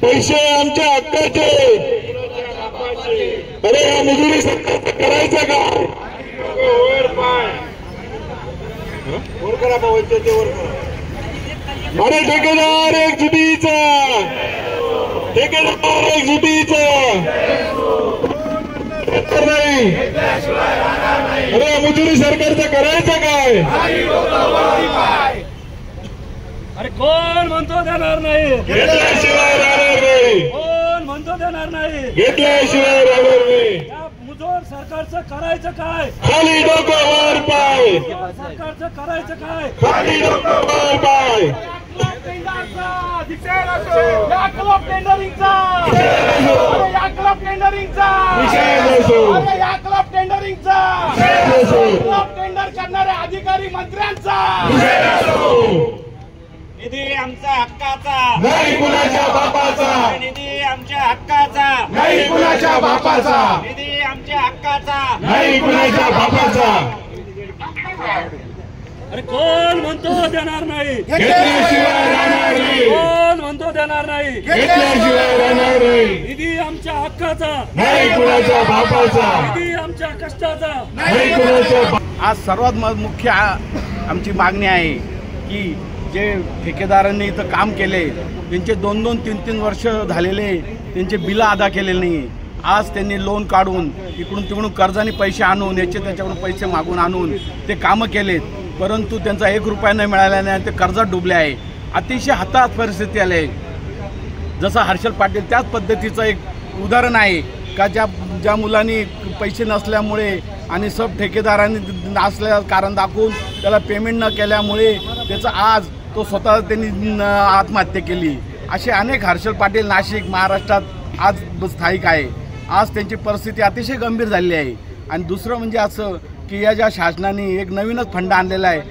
पैसे आमच्या हक्काचे। अरे या मजुरी सरकार करायचं काय? अरे ठेकेदार एकजुटीचा, ठेकेदार एकजुटीचा नाही। अरे मजुरी सरकारचं करायचं काय? अरे कोण म्हणतो देणार नाही? घेतल्याशिवाय राहणार नाही। कोण म्हणतो देणार नाही? घेतल्याशिवाय राहणार नाही। या मुजोर सरकारचं करायचं काय? खाली डोकं वर पाय, सरकारचं करायचं काय? खाली डोकं वर पाय। या क्लब टेंडरिंगचा, या क्लब टेंडरिंगचा, या क्लब टेंडरिंगचा, क्लब टेंडर करणाऱ्या अधिकारी मंत्र्यांचा निधी आमच्या हक्काचा नाही कुणाच्या बापाचा, निधी आमच्या हक्काचा नाही कुणाच्या बापाचा, निधी आमच्या हक्काचा नाही कुणाच्या बापाचा। अरे कोण म्हणतो देणार नाही? घेतल्याशिवाय राहणार नाही। कोण म्हणतो देणार नाही? घेतल्याशिवाय राहणार नाही। निधी आमच्या हक्काचा नाही कुणाच्या बापाचा, निधी आमच्या कष्टाचा नाही कुणाच्या। आज सर्वात मुख्य आमची मागणी आहे की जे ठेकेदारांनी इथं काम केले त्यांचे 2-2, 3-3 वर्ष झालेले त्यांचे बिलं अदा केलेले नाही। आज त्यांनी लोन काढून इकडून तिकडून कर्जाने पैसे आणून याचे त्याच्याकडून पैसे मागून आणून ते कामं केलेत, परंतु त्यांचा 1 रुपया न मिळाल्याने ते कर्जात डुबले आहे। अतिशय हताश परिस्थिती आली आहे। जसं हर्षल पाटील त्याच पद्धतीचं एक उदाहरण आहे का ज्या मुलांनी पैसे नसल्यामुळे आणि सब ठेकेदारांनी असल्या कारण दाखवून त्याला पेमेंट न केल्यामुळे त्याचं आज तो स्वतः त्यांनी आत्महत्या केली। असे अनेक हर्षल पाटील नाशिक महाराष्ट्रात आज स्थायिक आहे। आज त्यांची परिस्थिती अतिशय गंभीर झालेली आहे। आणि दुसरं म्हणजे असं की या ज्या शासनाने एक नवीनच फंड आणलेला आहे,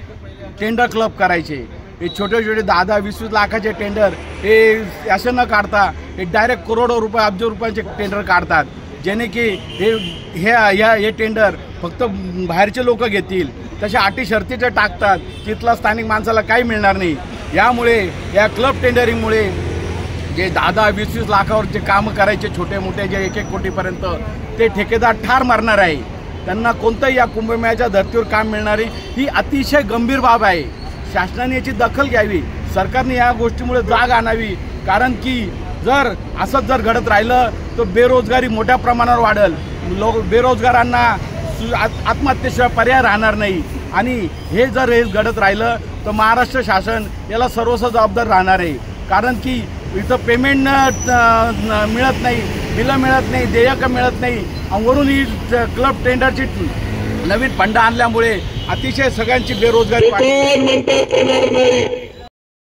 टेंडर क्लब करायचे। हे छोटे छोटे 10-20 लाखाचे टेंडर हे असं न काढता हे डायरेक्ट करोडो रुपये अब्ज रुपयांचे टेंडर काढतात, जेणे की हे टेंडर फक्त बाहेरचे लोक घेतील, तशा अटी शर्तीचे टाकतात, तिथला स्थानिक माणसाला काही मिळणार नाही। यामुळे या क्लब टेंडरिंगमुळे जे 10-20 लाखावरचे कामं करायचे छोटे मोठे जे 1-1 कोटीपर्यंत ते ठेकेदार ठार मारणार आहे। त्यांना कोणतंही या कुंभमेळ्याच्या धर्तीवर काम मिळणारी ही अतिशय गंभीर बाब आहे। शासनाने याची दखल घ्यावी, सरकारने या गोष्टीमुळे जाग आणावी, कारण की जर असंच जर घडत राहिलं तर बेरोजगारी मोठ्या प्रमाणावर वाढेल। बेरोजगारांना आत्महत्येशिवाय पर्याय राहणार नाही आणि हे जर हे घडत राहिलं तर महाराष्ट्र शासन याला सर्वस्व जबाबदार राहणार आहे। कारण की इथं पेमेंट मिळत नाही, बिलं मिळत नाही, देयकं मिळत नाही, वरून ही क्लब टेंडरची नवीन फंड आणल्यामुळे अतिशय सगळ्यांची बेरोजगारी कोण म्हणतात येणार नाही?